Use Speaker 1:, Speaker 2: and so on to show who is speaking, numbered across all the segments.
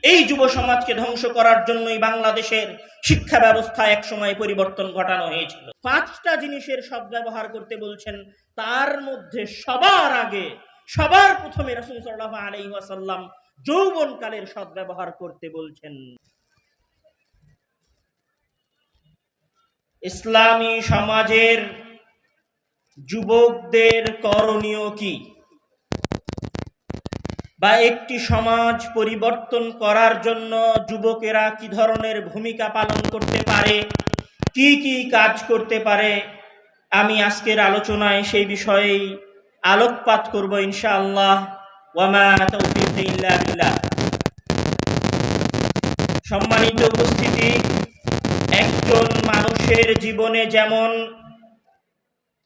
Speaker 1: এই যুব সমাজকে ধ্বংস করার জন্যই বাংলাদেশের শিক্ষা ব্যবস্থায় একসময় পরিবর্তন ঘটানো হয়েছিল। 5টা জিনিসের সদ্ব্যবহার করতে বলছেন, তার মধ্যে সবার আগে সবার প্রথমে রাসূল সাল্লাল্লাহু আলাইহি ওয়াসাল্লাম যৌবনকালের সদ্ব্যবহার করতে বলছেন। ইসলামী সমাজের যুবকদের করণীয় কি, বা একটি সমাজ পরিবর্তন করার জন্য যুবকেরা কি ধরনের ভূমিকা পালন করতে পারে, কি কি কাজ করতে পারে, আমি আজকের আলোচনায় সেই বিষয়েই আলোকপাত করব ইনশাআল্লাহ। ওয়ামা তাওফীকি ইল্লা বিল্লাহ। সম্মানিত উপস্থিতি, একজন মানুষের জীবনে যেমন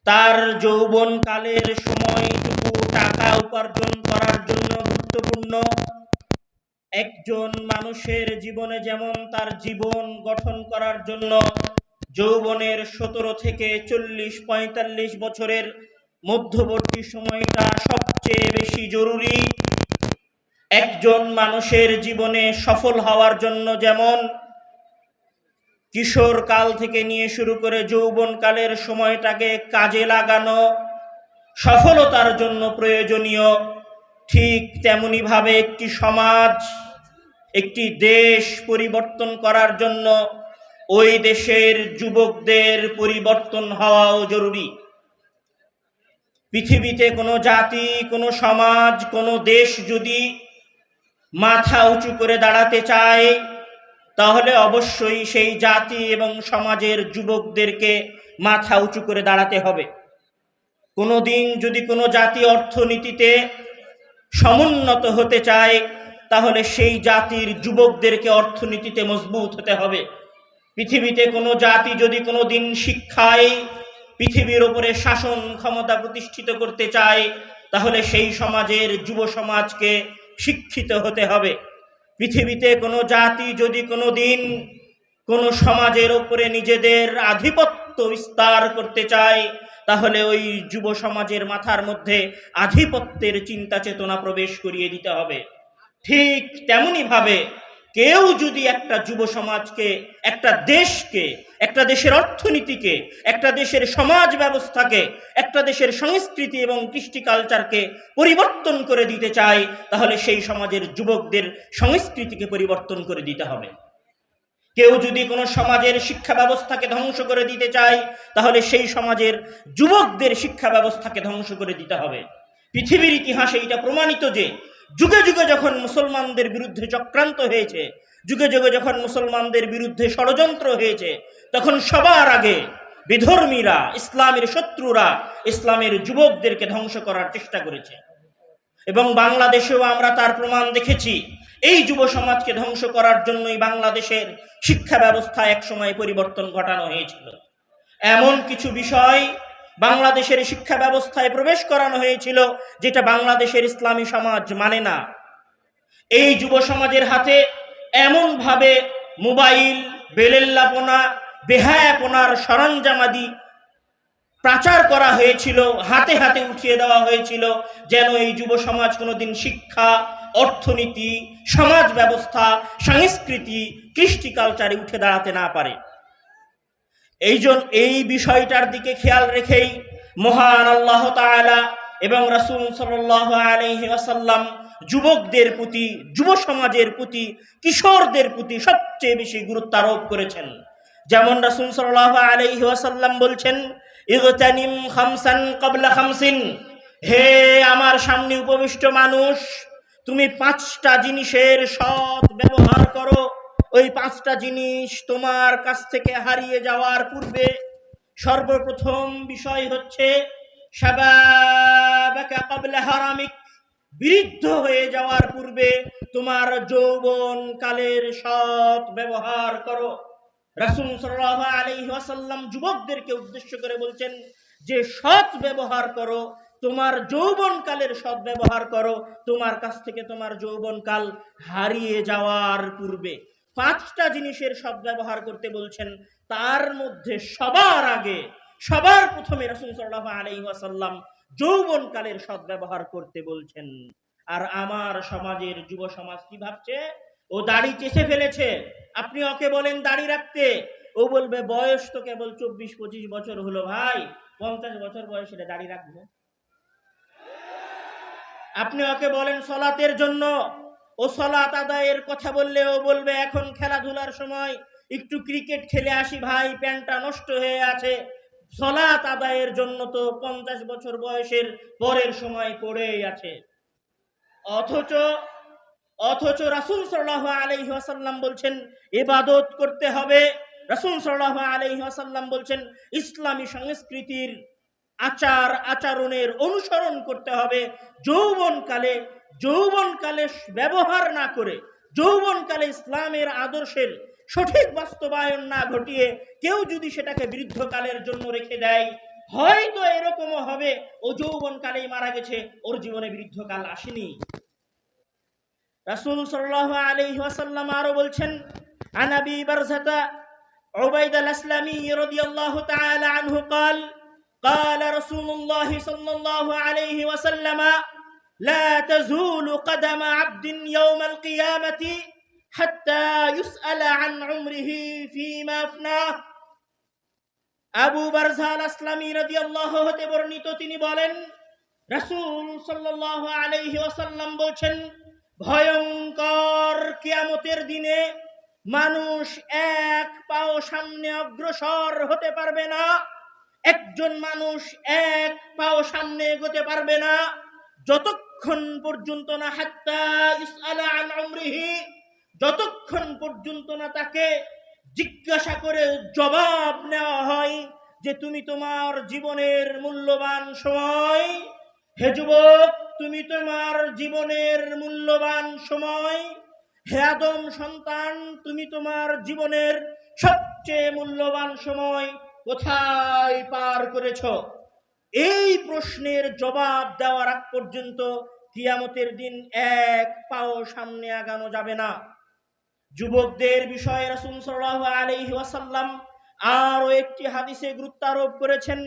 Speaker 1: তার যৌবনকালের সময়টুকু টাকা উপার্জন করার জন্য গুরুত্বপূর্ণ, একজন মানুষের জীবনে যেমন তার জীবন গঠন করার জন্য যৌবনের 17 থেকে 40-45 বছরের মধ্যবর্তী সময়টা সবচেয়ে বেশি জরুরি, একজন মানুষের জীবনে সফল হওয়ার জন্য যেমন কিশোর কাল থেকে নিয়ে শুরু করে যৌবনকালের সময়টাকে কাজে লাগানো সফলতার জন্য প্রয়োজনীয়, ঠিক তেমনি ভাবে একটি সমাজ, একটি দেশ পরিবর্তন করার জন্য ওই দেশের যুবকদের পরিবর্তন হওয়াও জরুরি। পৃথিবীতে কোনো জাতি, কোনো সমাজ, কোনো দেশ যদি মাথা উঁচু করে দাঁড়াতে চায়, তাহলে অবশ্যই সেই জাতি এবং সমাজের যুবকদেরকে মাথা উঁচু করে দাঁড়াতে হবে। কোনোদিন যদি কোনো জাতি অর্থনীতিতে সমুন্নত হতে চায়, তাহলে সেই জাতির যুবকদেরকে অর্থনীতিতে মজবুত হতে হবে। পৃথিবীতে কোনো জাতি যদি কোনো দিন শিক্ষায় পৃথিবীর উপরে শাসন ক্ষমতা প্রতিষ্ঠিত করতে চায়, তাহলে সেই সমাজের যুব সমাজকে শিক্ষিত হতে হবে। পৃথিবীতে কোনো জাতি যদি কোনো দিন কোনো সমাজের উপরে নিজেদের আধিপত্য বিস্তার করতে চায়, তাহলে ওই যুব সমাজের মাথার মধ্যে আধিপত্যের চিন্তা চেতনা প্রবেশ করিয়ে দিতে হবে। ঠিক তেমনি ভাবে কেউ যদি একটা যুব সমাজকে, একটা দেশকে, একটা দেশের অর্থনীতিকে, একটা দেশের সমাজ ব্যবস্থাকে, একটা দেশের সংস্কৃতি এবং কৃষ্টি কালচারকে পরিবর্তন করে দিতে চায়, তাহলে সেই সমাজের যুবকদের সংস্কৃতিকে পরিবর্তন করে দিতে হবে। কেউ যদি কোনো সমাজের শিক্ষা ব্যবস্থাকে ধ্বংস করে দিতে চায়, তাহলে সেই সমাজের যুবকদের শিক্ষা ব্যবস্থাকে ধ্বংস করে দিতে হবে। পৃথিবীর ইতিহাসে এটা প্রমাণিত যে যুগে যুগে যখন মুসলমানদের বিরুদ্ধে চক্রান্ত হয়েছে, যুগে যুগে যখন মুসলমানদের বিরুদ্ধে ষড়যন্ত্র হয়েছে, তখন সবার আগে বিধর্মীরা, ইসলামের শত্রুরা ইসলামের যুবকদেরকে ধ্বংস করার চেষ্টা করেছে। এবং বাংলাদেশেও আমরা তার প্রমাণ দেখেছি। এই যুব সমাজকে ধ্বংস করার জন্যই বাংলাদেশের শিক্ষা ব্যবস্থায় একসময় পরিবর্তন ঘটানো হয়েছিল। এমন কিছু বিষয় বাংলাদেশের শিক্ষা ব্যবস্থায় প্রবেশ করানো হয়েছিল যেটা বাংলাদেশের ইসলামী সমাজ মানে না। এই যুব সমাজের হাতে এমন ভাবে মোবাইল, বেলেল্লাপনা, বেহায়াপনার সরঞ্জামাদি প্রচার করা হয়েছিল, হাতে হাতে উঠিয়ে দেওয়া হয়েছিল, যেন এই যুব সমাজ কোনোদিন শিক্ষা, অর্থনীতি, সমাজ ব্যবস্থা, সংস্কৃতি, কৃষ্টি কালচারে উঠে দাঁড়াতে না পারে। এই বিষয়টার দিকে খেয়াল রেখেই মহান আল্লাহ তাআলা এবং রাসূল সাল্লাল্লাহু আলাইহি ওয়াসাল্লাম যুবকদের প্রতি, যুব সমাজের প্রতি, কিশোরদের প্রতি সবচেয়ে বেশি গুরুত্ব আরোপ করেছেন। যেমন রাসূল সাল্লাল্লাহু আলাইহি ওয়াসাল্লাম বলছেন, ইগতানিম খামসান ক্বাবলা খামসিন, হে আমার সামনে উপবিষ্ট মানুষ, তুমি 5টা জিনিসের সৎ ব্যবহার করো। ওই 5টা জিনিস তোমার কাছ থেকে হারিয়ে যাওয়ার পূর্বে সর্বপ্রথম বিষয় হচ্ছে শাবাবাকা ক্বাবলা হারামিক, বৃদ্ধ হয়ে যাওয়ার পূর্বে তোমার যৌবন কালের সৎ ব্যবহার করো। রাসূল সাল্লাল্লাহু আলাইহি ওয়াসাল্লাম যুবকদেরকে উদ্দেশ্য করে বলছেন যে সৎ ব্যবহার করো, তোমার যৌবনকালের সৎ ব্যবহার করো, তোমার কাছ থেকে তোমার যৌবনকাল হারিয়ে যাওয়ার পূর্বে। 5টা জিনিসের সৎ ব্যবহার করতে বলছেন, তার মধ্যে সবার আগে সবার প্রথমে রাসূল সাল্লাল্লাহু আলাইহি ওয়াসাল্লাম যৌবনকালের সৎ ব্যবহার করতে বলছেন। আর আমার সমাজের যুব সমাজ কি ভাবছে? ও দাড়ি চেষে ফেলেছে, আপনি ওকে বলেন দাড়ি রাখতে, ও বলবে বয়স তো কেবল 24-25 বছর হলো ভাই, 50 বছর বয়সে দাড়ি রাখবো। আপনি ওকে বলেন সলাতের জন্য, ও সলাত আদায়ের কথা বললে ও বলবে এখন খেলাধুলার সময়, একটু ক্রিকেট খেলে আসি ভাই, প্যান্টটা নষ্ট হয়ে আছে। সলাত আদায়ের জন্য তো 50 বছর বয়সের পরের সময় পড়েই আছে। অথচ অথচ রাসূল সাল্লাল্লাহু আলাইহি ওয়াসাল্লাম বলছেন ইবাদত করতে হবে। রাসূল সাল্লাল্লাহু আলাইহি ওয়াসাল্লাম বলছেন ইসলামী সংস্কৃতির আচার আচরণের অনুসরণ করতে হবে। যৌবনকালে ব্যবহার না করে, যৌবনকালে ইসলামের আদর্শের সঠিক বাস্তবায়ন না ঘটিয়ে কেউ যদি সেটাকে বৃদ্ধকালের জন্য রেখে দেয়, হয়তো এরকমও হবে ও যৌবনকালেই মারা গেছে, ওর জীবনে বৃদ্ধকাল আসেনি। রাসূল সাল্লাল্লাহু আলাইহি ওয়াসাল্লাম আরো বলছেন, আন আবি বারযাতা উবাইদ আল-আসলামী রাদিয়াল্লাহু তাআলা আনহু قال قال رسول الله صلى الله عليه وسلم لا تزول قدم عبد يوم القيامة حتى يسأل عن عمره فيما أفناه। আবু বারযা আল-আসলামী রাদিয়াল্লাহু হতে বর্ণিত, তিনি বলেন রাসূল সাল্লাল্লাহু আলাইহি ওয়াসাল্লাম বলেন ভয়ঙ্কর কিয়ামতের দিনে মানুষ এক পাও সামনে অগ্রসর হতে পারবে না। একজন মানুষ এক পাও সামনে এগোতে পারবে না যতক্ষণ পর্যন্ত না হাত্তা ইসআলা আন উমরিহি, যতক্ষণ পর্যন্ত না তাকে জিজ্ঞাসা করে জবাব নেওয়া হয় যে তুমি তোমার জীবনের মূল্যবান সময়, হে যুবক তুমি তোমার জীবনের মূল্যবান সময়, হে আদম সন্তান তুমি তোমার জীবনের সবচেয়ে মূল্যবান সময় কোথায় পার করেছ। এই প্রশ্নের জবাব দেওয়ার আগ পর্যন্ত কিয়ামতের দিন এক পাও সামনে আগানো যাবে না। যুবকদের বিষয়ে রাসূল সাল্লাল্লাহু আলাইহি ওয়াসাল্লাম আরো একটি হাদিসে গুরুত্ব আরোপ করেছেন।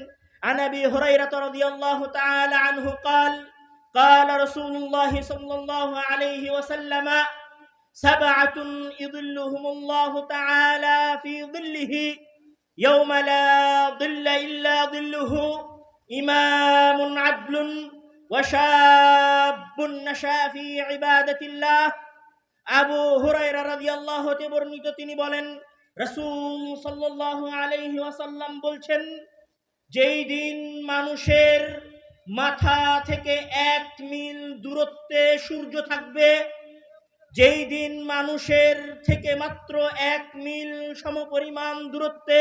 Speaker 1: আন আবি হুরায়রা রাদিয়াল্লাহু তাআলা আনহু قال قال رسول الله صلى الله عليه وسلم سبعة يظلهم الله تعالى في ظله يوم لا ظل إلا ظله إمام عدل وشاب نشأ في عبادة الله। আবু হুরায়রা রাদিয়াল্লাহু তে বর্ণিত, তিনি বলেন রাসূল সাল্লাল্লাহু আলাইহি ওয়াসাল্লাম বলছেন যেই দিন মানুষের মাথা থেকে 1 মিল দূরত্বে সূর্য থাকবে, যেই দিন মানুষের থেকে মাত্র 1 মিল সমপরিমাণ দূরত্বে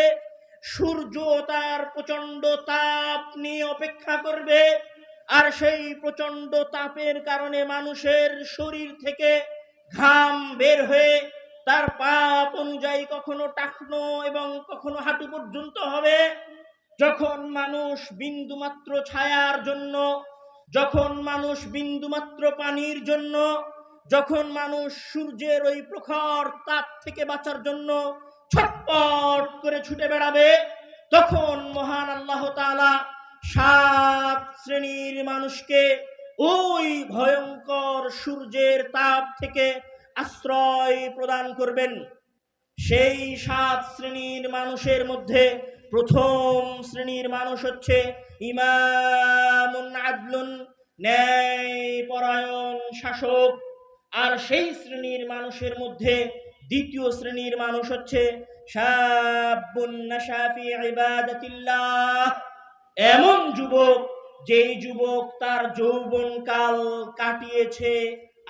Speaker 1: সূর্য তার প্রচন্ড তাপ নিয়ে অপেক্ষা করবে, আর সেই প্রচন্ড তাপের কারণে মানুষের শরীর থেকে ঘাম বের হয়ে তার পাপ অনুযায়ী কখনো টাকনো এবং কখনো হাঁটু পর্যন্ত হবে। যখন মানুষ বিন্দুমাত্র ছায়ার জন্য, যখন মানুষ বিন্দুমাত্র পানির জন্য, যখন মানুষ সূর্যের ওই প্রখর তাপ থেকে বাঁচার জন্য ছটপট করে ছুটে বেড়াবে, তখন মহান আল্লাহ তাআলা 7 শ্রেণীর মানুষকে ওই ভয়ঙ্কর সূর্যের তাপ থেকে আশ্রয় প্রদান করবেন। সেই 7 শ্রেণীর মানুষের মধ্যে প্রথম শ্রেণীর মানুষ হচ্ছে ইমামুন আদলুন, ন্যায়পরায়ণ শাসক। আর সেই শ্রেণীর মানুষের মধ্যে দ্বিতীয় শ্রেণীর মানুষ হচ্ছে শাবুন নাশা ফি ইবাদাতিল্লাহ, এমন যুবক যেই যুবক তার যৌবনকাল কাটিয়েছে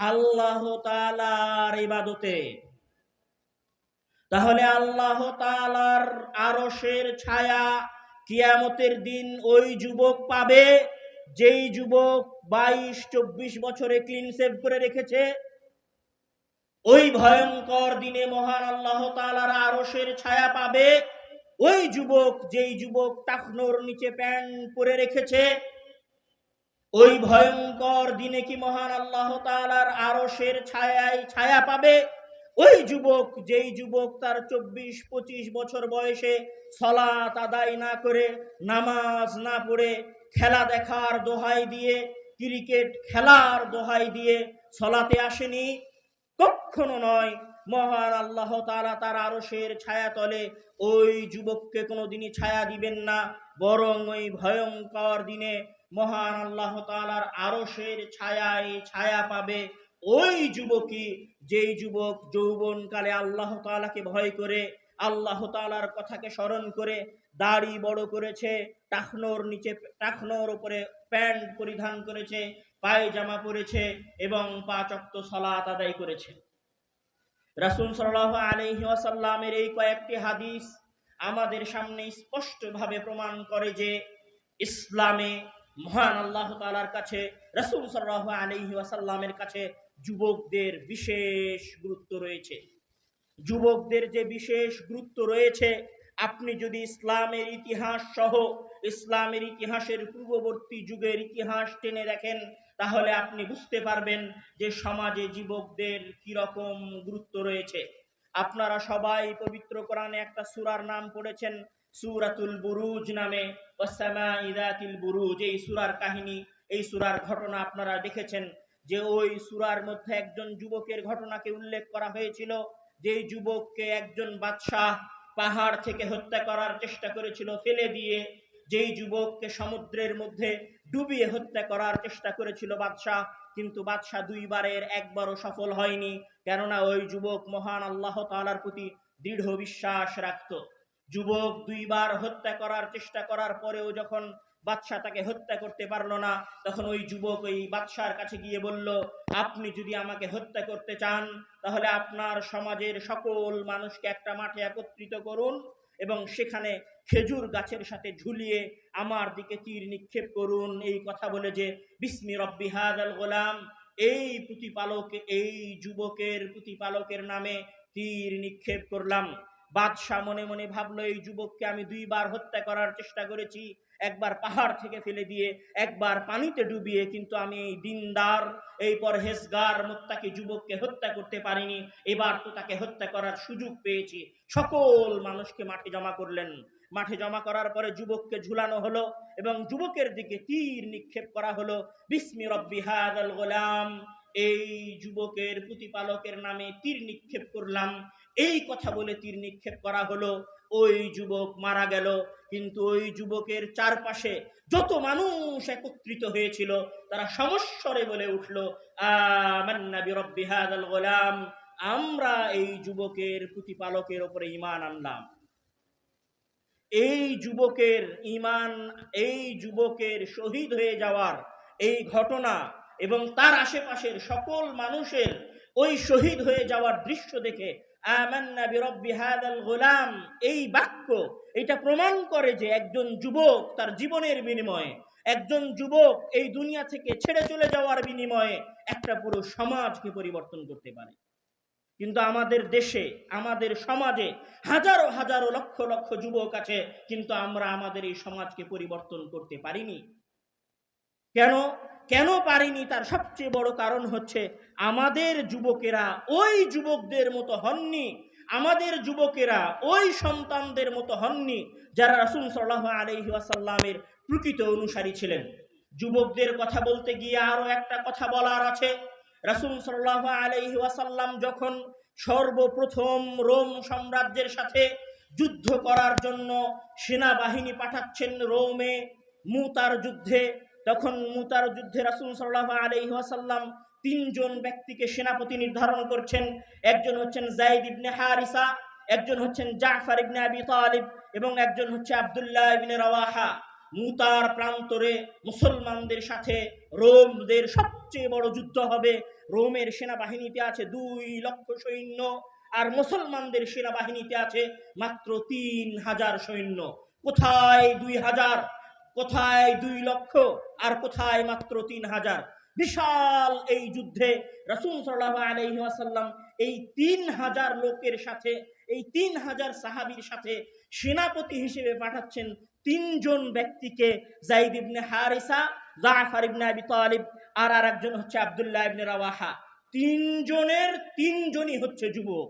Speaker 1: আল্লাহ তাআলার ইবাদতে। তাহলে আল্লাহ তাআলার আরশের ছায়া কিয়ামতের দিন ওই যুবক পাবে যেই যুবক 22-24 বছরে ক্লিন সেভ করে রেখেছে। ওই ভয়ঙ্কর দিনে মহান আল্লাহ তাআলার আরশের ছায়া পাবে ওই যুবক যেই যুবক টাকনোর নিচে প্যান্ট পরে রেখেছে। ওই ভয়ঙ্কর দিনে কি মহান আল্লাহ তাআলার আরশের ছায়া পাবে ওই যুবক যেই যুবক তার 24-25 বছর বয়সে সালাত আদায় না করে, নামাজ না পড়ে, খেলা দেখার দোহাই দিয়ে, ক্রিকেট খেলার দোহাই দিয়ে সালাতে আসেনি। কখনো নয়। মহান আল্লাহ তাআলা তার আরশের ছায়াতলে ওই যুবককে কোনোদিনই ছায়া দিবেন না, বরং ওই ভয়ঙ্কর দিনে মহান আল্লাহ তাআলার আরশের ছায়ায় ছায়া পাবে ওই যুবকই, যেই যুবক যৌবনকালে আল্লাহ তাআলাকে ভয় করে, আল্লাহ তাআলার কথাকে স্মরণ করে দাড়ি বড় করেছে, টাকনোর উপরে প্যান্ট পরিধান করেছে, পায়জামা পরেছে এবং 5 ওয়াক্ত সালাত আদায় করেছে। রাসূল সাল্লাল্লাহু আলাইহি ওয়াসাল্লামের এই কয়েকটি হাদিস আমাদের সামনে স্পষ্টভাবে প্রমাণ করে যে ইসলামে মহান আল্লাহ তাআলার কাছে, রাসূল সাল্লাল্লাহু আলাইহি ওয়াসাল্লামের কাছে যুবকদের বিশেষ গুরুত্ব রয়েছে। যুবকদের যে বিশেষ গুরুত্ব রয়েছে, আপনি যদি ইসলামের ইতিহাস সহ ইসলামের ইতিহাসের পূর্ববর্তী যুগের ইতিহাস টেনে দেখেন, তাহলে আপনি বুঝতে পারবেন যে সমাজে যুবকদের কি রকম গুরুত্ব রয়েছে। আপনারা সবাই পবিত্র কোরআনে একটা সূরার নাম পড়েছেন, সূরাতুল বুরুজ নামে, ওয়াসসামাই যাতিল বুরুজ। এই সূরার কাহিনী, এই সূরার ঘটনা আপনারা দেখেছেন যে ওই সূরার মধ্যে একজন যুবকের ঘটনাকে উল্লেখ করা হয়েছিল, যেই যুবককে একজন বাদশাহ পাহাড় থেকে হত্যা করার চেষ্টা করেছিল ফেলে দিয়ে, যেই যুবককে সমুদ্রের মধ্যে ডুবিয়ে হত্যা করার চেষ্টা করেছিল বাদশাহ, কিন্তু বাদশাহ 2 বারের একবারও সফল হয়নি, কেননা ওই যুবক মহান আল্লাহ তাআলার প্রতি দৃঢ় বিশ্বাস রাখত। যুবক 2 বার হত্যা করার চেষ্টা করার পরেও যখন বাদশাহ তাকে হত্যা করতে পারলো না, তখন ওই যুবক ওই বাদশার কাছে গিয়ে বলল, আপনি যদি আমাকে হত্যা করতে চান তাহলে আপনার সমাজের সকল মানুষকে একটা মাঠে একত্রিত করুন এবং সেখানে খেজুর গাছের সাথে ঝুলিয়ে আমার দিকে তীর নিক্ষেপ করুন। এই কথা বলে যে বিসমি রব্বি হাযাল গোলাম, এই যুবকের প্রতিপালকের নামে তীর নিক্ষেপ করলাম। বাদশাহ মনে মনে ভাবলো, এই যুবককে আমি 2 বার হত্যা করার চেষ্টা করেছি, একবার পাহাড় থেকে ফেলে দিয়ে, একবার পানিতে ডুবিয়ে, কিন্তু আমি এই দিনদার, এই পরহেজগার মুত্তাকি যুবককে হত্যা করতে পারিনি, এবার তো তাকে হত্যা করার সুযোগ পেয়েছি। সকল মানুষকে মাঠে জমা করলেন। মাঠে জমা করার পরে যুবককে ঝুলানো হলো এবং যুবকের দিকে তীর নিক্ষেপ করা হলো। বিসমি রব্বি হাযাল গোলাম, এই যুবকের প্রতিপালকের নামে তীর নিক্ষেপ করলাম। এই কথা বলে তীর নিক্ষেপ করা হলো, ওই যুবক মারা গেল। কিন্তু ওই যুবকের চারপাশে যত মানুষ একত্রিত হয়েছিল তারা সমস্বরে বলে উঠল, আমান্না বিরব্বি হাযাল গোলাম, আমরা এই যুবকের প্রতিপালকের উপরে ঈমান আনলাম। এই যুবকের ঈমান, এই যুবকের শহীদ হয়ে যাওয়ার এই ঘটনা এবং তার আশেপাশের সকল মানুষের ওই শহীদ হয়ে যাওয়ার দৃশ্য দেখে আমান্না বিরব্বি হাযাল গোলাম, এই বাক্য এটা প্রমাণ করে যে একজন যুবক তার জীবনের বিনিময়ে, একজন যুবক এই দুনিয়া থেকে ছেড়ে চলে যাওয়ার বিনিময়ে একটা পুরো সমাজকে পরিবর্তন করতে পারে। কিন্তু আমাদের দেশে, আমাদের সমাজে হাজারো হাজারো লক্ষ লক্ষ যুবক আছে, কিন্তু আমরা আমাদের এই সমাজকে পরিবর্তন করতে পারিনি। কেন পারিনি? তার সবচেয়ে বড় কারণ হচ্ছে আমাদের যুবকেরা ওই যুবকদের মতো হননি, আমাদের যুবকেরা ওই সন্তানদের মতো হননি যারা রাসূল সাল্লাল্লাহু আলাইহি ওয়াসাল্লামের প্রকৃত অনুসারী ছিলেন। যুবকদের কথা বলতে গিয়ে আরো একটা কথা বলার আছে। রাসূল সাল্লাল্লাহু আলাইহি ওয়াসাল্লাম যখন সর্বপ্রথম রোম সাম্রাজ্যের সাথে যুদ্ধ করার জন্য সেনাবাহিনী পাঠাচ্ছেন রোমে মুতার যুদ্ধে, তখন মুতার যুদ্ধে রাসূল সাল্লাল্লাহু আলাইহি ওয়াসাল্লাম 3 জন ব্যক্তিকে সেনাপতি নির্ধারণ করছেন। একজন হচ্ছেন যায়েদ ইবনে হারিসা, একজন হচ্ছেন জাফর ইবনে আবি তালিব এবং একজন হচ্ছে আব্দুল্লাহ ইবনে রাওয়াহা। মুতার প্রান্তরে মুসলমানদের সাথে রোমদের সবচেয়ে বড় যুদ্ধ হবে। রোমের সেনাবাহিনীতে আছে 2 লক্ষ সৈন্য আর মুসলমানদের সেনাবাহিনীতে আছে মাত্র 3000 সৈন্য। কোথায় 2000, কোথায় 2 লক্ষ আর কোথায় মাত্র 3000? বিশাল এই যুদ্ধে রাসূল সাল্লাল্লাহু আলাইহি ওয়াসাল্লাম এই 3000 লোকের সাথে, এই 3000 সাহাবীর সাথে সেনাপতি হিসেবে পাঠাচ্ছেন 3 জন ব্যক্তিকে, যায়েদ ইবনে হারিসা, জাফর ইবনে আবি তালিব আর আরেকজন হচ্ছে আব্দুল্লাহ ইবনে রাওয়াহা। 3 জনের 3 জনই হচ্ছে যুবক।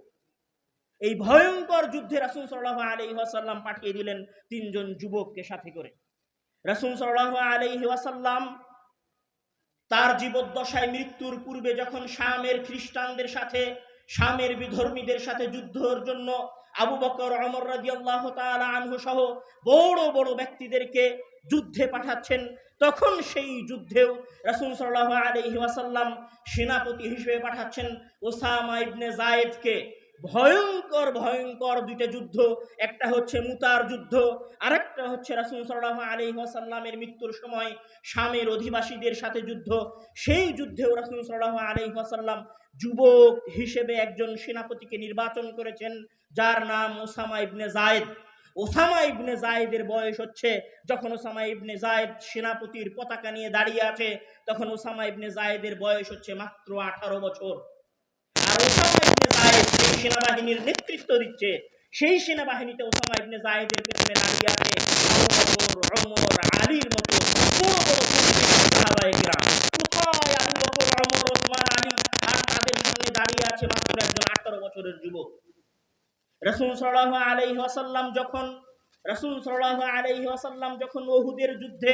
Speaker 1: এই ভয়ঙ্কর যুদ্ধে রাসূল সাল্লাল্লাহু আলাইহি ওয়াসাল্লাম পাঠিয়ে দিলেন 3 জন যুবককে সাথে করে। রাসূল সাল্লাল্লাহু আলাইহি ওয়াসাল্লাম তার জীবদ্দশায় মৃত্যুর পূর্বে যখন শামের খ্রিস্টানদের সাথে, শামের বিধর্মীদের সাথে যুদ্ধের জন্য আবু বকর, ওমর রাদিয়াল্লাহু তাআলা আনহু সহ বড় বড় ব্যক্তিদেরকে যুদ্ধে পাঠাচ্ছেন, তখন সেই যুদ্ধেও রাসূল সাল্লাল্লাহু আলাইহি ওয়াসাল্লাম সেনাপতি হিসেবে পাঠাচ্ছেন ওসামা ইবনে যায়েদকে। ভয়ঙ্কর ভয়ঙ্কর দুইটা যুদ্ধ, একটা হচ্ছে মুতার যুদ্ধ, আরেকটা হচ্ছে রাসূল সাল্লাল্লাহু আলাইহি ওয়াসাল্লামের মৃত্যুর সময় শামের অধিবাসীদের সাথে যুদ্ধ। সেই যুদ্ধেও রাসূল সাল্লাল্লাহু আলাইহি ওয়াসাল্লাম যুবক হিসেবে একজন সেনাপতিকে নির্বাচন করেছেন, যার নাম ওসামা ইবনে যায়েদ। ওসামা ইবনে যায়েদের বয়স হচ্ছে, যখন ওসামা ইবনে যায়েদ সেনাপতির পতাকা নিয়ে দাঁড়িয়ে আছে, তখন ওসামা ইবনে যায়েদের বয়স হচ্ছে মাত্র 18 বছর। আর ওসামা ইবনে যায়েদ সেই সেনাবাহিনীর নেতৃত্ব দিচ্ছে, সেই সেনাবাহিনীতে ওসামা ইবনে যায়েদের পেছনে দাঁড়িয়ে আছে আবু বকর, ওমর, আলীর মতো বড় বড় সাহাবায়ে কেরাম। কোথায় আবু বকর, ওমর, ওসমান, আলী, আর তাদের সামনে দাঁড়িয়ে আছে মাত্র একজন 18 বছরের যুবক। রাসূল সাল্লাল্লাহু আলাইহি ওয়াসাল্লাম যখন উহুদের যুদ্ধে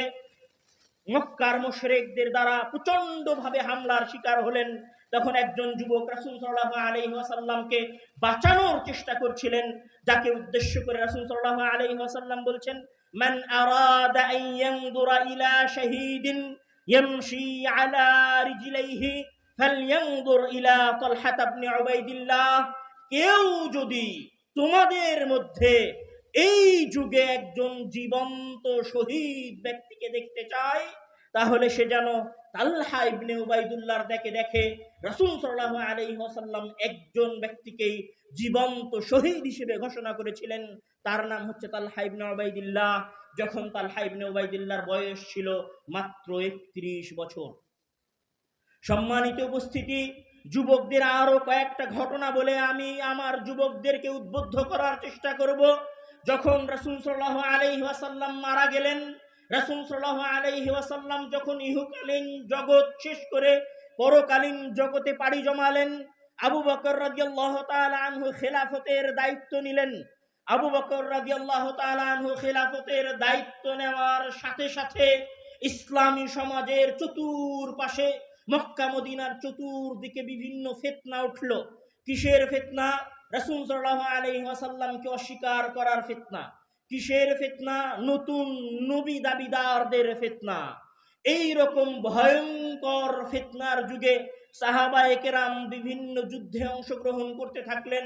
Speaker 1: মক্কার মুশরিকদের দ্বারা প্রচন্ড ভাবে হামলার শিকার হলেন, তখন একজন যুবক রাসূল সাল্লাল্লাহু আলাইহি ওয়াসাল্লামকে বাঁচানোর চেষ্টা করছিলেন, যাকে উদ্দেশ্য করে রাসূল সাল্লাল্লাহু আলাইহি ওয়াসাল্লাম বলছেন, মান আরাদা আন ইয়ানদুরা ইলা শাহীদিন ইয়ামশি আলা রিজলাইহি ফালইয়ানদুর ইলা তালহা ইবনে উবাইদিল্লাহ। কেউ যদি তোমাদের মধ্যে এই যুগে একজন জীবন্ত শহীদ ব্যক্তিকে দেখতে চায়, তাহলে সে যেন তালহা ইবনে উবাইদুল্লাহর দেখে। রাসূল সাল্লাল্লাহু আলাইহি ওয়াসাল্লাম একজন ব্যক্তিকেই জীবন্ত শহীদ হিসেবে ঘোষণা করেছিলেন, তার নাম হচ্ছে তালহা ইবনে উবাইদুল্লাহ, যখন তালহা ইবনে উবাইদুল্লাহর বয়স ছিল মাত্র 31 বছর। সম্মানিত উপস্থিতি, যুবকদের আরো কয়েকটা ঘটনা বলে আমি আমার যুবকদেরকে উদ্বুদ্ধ করার চেষ্টা করব। যখন রাসূল সাল্লাল্লাহু আলাইহি ওয়াসাল্লাম মারা গেলেন, রাসূল সাল্লাল্লাহু আলাইহি ওয়াসাল্লাম যখন ইহকালীন জগৎ শেষ করে পরকালীন জগতে পাড়ি জমালেন, আবু বকর রাদিয়াল্লাহু তাআলা আনহু খেলাফতের দায়িত্ব নিলেন। আবু বকর রাদিয়াল্লাহু তাআলা আনহু খেলাফতের দায়িত্ব নেওয়ার সাথে সাথে ইসলামী সমাজের চতুর্পাশে, মক্কা মদিনার চতুর্দিকে বিভিন্ন ফিতনা উঠল। কিসের ফিতনা? রাসূল সাল্লাল্লাহু আলাইহি ওয়াসাল্লামকে অস্বীকার করার ফিতনা। কিসের ফিতনা? নতুন নবী দাবিদারদের ফিতনা। এই রকম ভয়ঙ্কর ফিতনার যুগে সাহাবায়ে কেরাম বিভিন্ন যুদ্ধে অংশগ্রহণ করতে থাকলেন।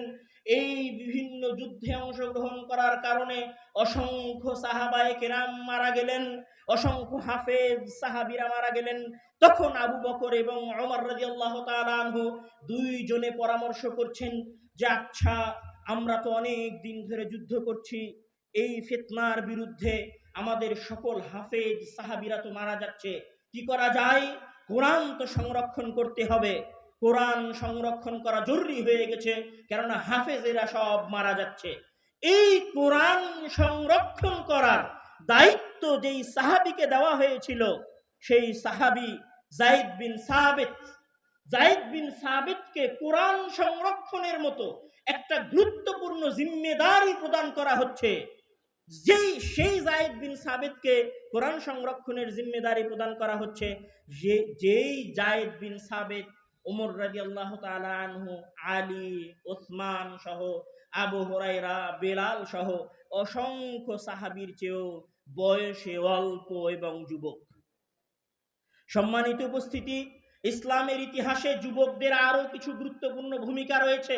Speaker 1: এই বিভিন্ন যুদ্ধে অংশগ্রহণ করার কারণে অসংখ্য সাহাবায়ে কেরাম মারা গেলেন, অসংখ্য হাফেজ সাহাবীরা মারা গেলেন। তখন আবু বকর এবং ওমর রাদিয়াল্লাহু তাআলা আনহু দুইজনে পরামর্শ করছেন যে, আচ্ছা, আমরা তো অনেক দিন ধরে যুদ্ধ করছি, এই ফিতনার বিরুদ্ধে আমাদের সকল হাফেজ সাহাবীরা তো মারা যাচ্ছে, কি করা যায়? কোরআন তো সংরক্ষণ করতে হবে, কোরআন সংরক্ষণ করা জরুরি হয়ে গেছে, কেননা হাফেজেরা সব মারা যাচ্ছে। এই কোরআন সংরক্ষণ করার দায়িত্ব যেই সাহাবীকে দেওয়া হয়েছিল, সেই সাহাবী যায়েদ বিন সাবিতকে কোরআন সংরক্ষণের মতো একটা গুরুত্বপূর্ণ জিম্মেদারি প্রদান করা হচ্ছে। সেই যায়েদ বিন সাবিতকে কোরআন সংরক্ষণের জিম্মেদারি প্রদান করা হচ্ছে, যেই যায়েদ বিন সাবিত ওমর রাদিয়াল্লাহু তাআলা আনহু, আলী, ওসমান সহ, আবু হুরায়রা, বেলাল সহ অসংখ্য সাহাবীর চেয়েও বয়সে অল্প এবং যুবক। সম্মানিত উপস্থিতি, ইসলামের ইতিহাসে যুবকদের আরো কিছু গুরুত্বপূর্ণ ভূমিকা রয়েছে।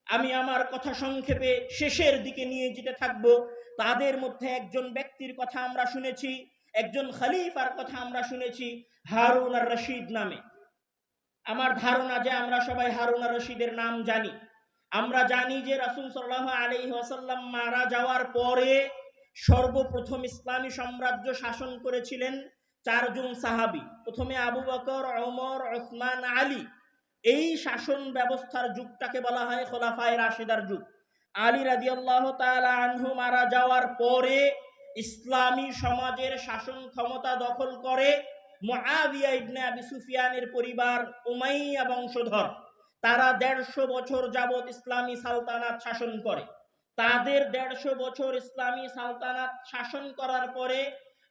Speaker 1: আমি আমার কথা সংক্ষেপে শেষের দিকে নিয়ে যেতে থাকব। তাদের মধ্যে একজন ব্যক্তির কথা আমরা শুনেছি, একজন খলিফার কথা আমরা শুনেছি, হারুন আর রশিদ নামে। আমার ধারণা যে আমরা সবাই হারুন আর রশিদের নাম জানি। আমরা জানি যে রাসূল সাল্লাল্লাহু আলাইহি ওয়াসাল্লাম মারা যাওয়ার পরে সর্বপ্রথম ইসলামী সাম্রাজ্য শাসন করেছিলেন চারজন সাহাবী। প্রথমে আবু বকর, ওমর, ওসমান, আলী। এই শাসন ব্যবস্থার যুগটাকে বলা হয় খোলাফায়ে রাশিদার যুগ। আলী রাদিয়াল্লাহু তাআলা আনহু মারা যাওয়ার পরে ইসলামী সমাজের শাসন ক্ষমতা দখল করে মুআবিয়া ইবনে আবি সুফিয়ানের পরিবার, উমাইয়া বংশধর। তারা 150 বছর যাবত ইসলামী সালতানাত শাসন করে। তাদের 150 বছর ইসলামী সালতানাত শাসন করার পরে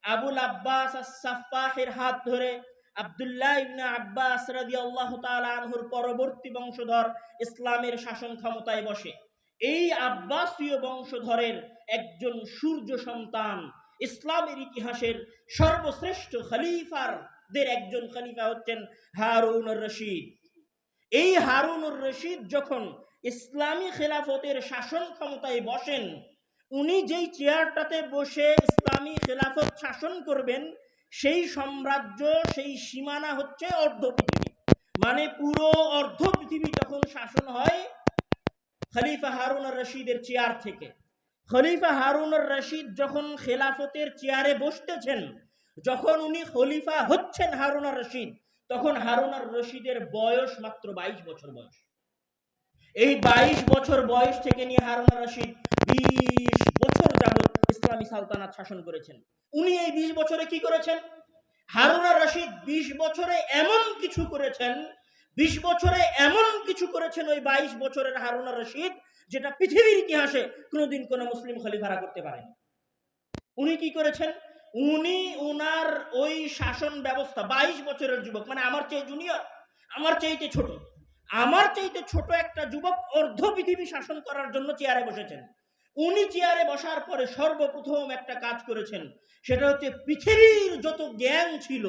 Speaker 1: আবুল আব্বাস আস-সাফফাহের হাত ধরে আব্দুল্লাহ ইবনে আব্বাস রাদিয়াল্লাহু তাআলা আনহুর পরবর্তী বংশধর ইসলামের শাসন ক্ষমতায় বসে। এই আব্বাসীয় বংশধরের একজন সূর্য সন্তান, ইসলামের ইতিহাসের সর্বশ্রেষ্ঠ খলিফারদের একজন খলিফা হচ্ছেন হারুনুর রশিদ। এই হারুনুর রশিদ যখন ইসলামী খেলাফতের শাসন ক্ষমতায় বসেন, উনি যেই চেয়ারটাতে বসে ইসলামী খেলাফত শাসন করবেন, সেই সাম্রাজ্য, সেই সীমানা হচ্ছে অর্ধ পৃথিবী। মানে পুরো অর্ধ পৃথিবী তখন শাসন হয় খলিফা হারুনুর রশিদের চেয়ার থেকে। খলিফা হারুনুর রশিদ যখন খেলাফতের চেয়ারে বসতেছেন, যখন উনি খলিফা হচ্ছেন হারুনুর রশিদ, তখন হারুনুর রশিদের বয়স মাত্র 22 বছর বয়স। এই 22 বছর বয়স থেকে নিয়ে হারুনুর রশিদ 20 বছর যাবত ইসলামী সালতানাত শাসন করেছেন। উনি এই 20 বছরে কি করেছেন? হারুনুর রশিদ 20 বছরে এমন কিছু করেছেন, 20 বছরে এমন কিছু করেছেন ওই 22 বছরের হারুনুর রশিদ, যেটা পৃথিবীর ইতিহাসে কোনোদিন কোনো মুসলিম খলিফারা করতে পারেন। উনি কি করেছেন? উনি উনার ওই শাসন ব্যবস্থা, 22 বছরের যুবক, মানে আমার চেয়ে জুনিয়র, আমার চাইতে ছোট, আমার চাইতে ছোট একটা যুবক অর্ধ পৃথিবী শাসন করার জন্য চেয়ারে বসেছেন। উনি চেয়ারে বসার পরে সর্বপ্রথম একটা কাজ করেছেন, সেটা হচ্ছে পৃথিবীর যত জ্ঞান ছিল,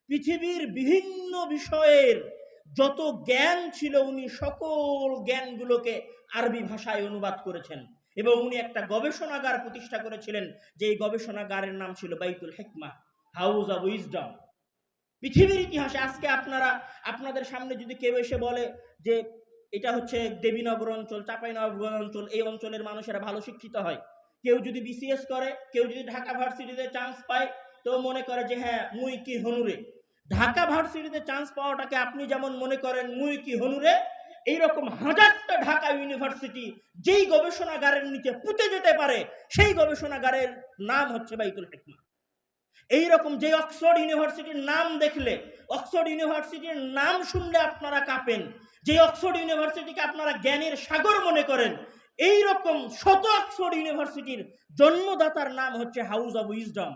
Speaker 1: পৃথিবীর বিভিন্ন বিষয়ের যত জ্ঞান ছিল, উনি সকল জ্ঞানগুলোকে আরবি ভাষায় অনুবাদ করেছেন। এবং উনি একটা গবেষণাগার প্রতিষ্ঠা করেছিলেন, যে এই গবেষণাগারের নাম ছিল বাইতুল হিকমা, হাউস অব উইজডম। পৃথিবীর ইতিহাসে আজকে আপনাদের সামনে যদি কেউ এসে বলে যে এটা হচ্ছে দেবীনগর অঞ্চল, চাঁপাইনবাবগঞ্জ অঞ্চল, এই অঞ্চলের মানুষেরা ভালো শিক্ষিত হয়, কেউ যদি বিসিএস করে, কেউ যদি ঢাকা ভার্সিটিতে চান্স পায়, তো মনে করে যে হ্যাঁ মুই কি হনুরে। ঢাকা ভার্সিটিতে চান্স পাওয়াটাকে আপনি যেমন মনে করেন মুই কি হনুরে, এইরকম হাজারটা ঢাকা ইউনিভার্সিটি যেই গবেষণাগারের নিচে পুঁতে যেতে পারে, সেই গবেষণাগারের নাম হচ্ছে বাইতুল হিকমা। এইরকম যে অক্সফোর্ড ইউনিভার্সিটির নাম দেখলে, অক্সফোর্ড ইউনিভার্সিটির নাম শুনলে আপনারা কাঁপেন, যে অক্সফোর্ড ইউনিভার্সিটিকে আপনারা জ্ঞানের সাগর মনে করেন, এইরকম শত অক্সফোর্ড ইউনিভার্সিটির জন্মদাতার নাম হচ্ছে হাউস অব উইজডম।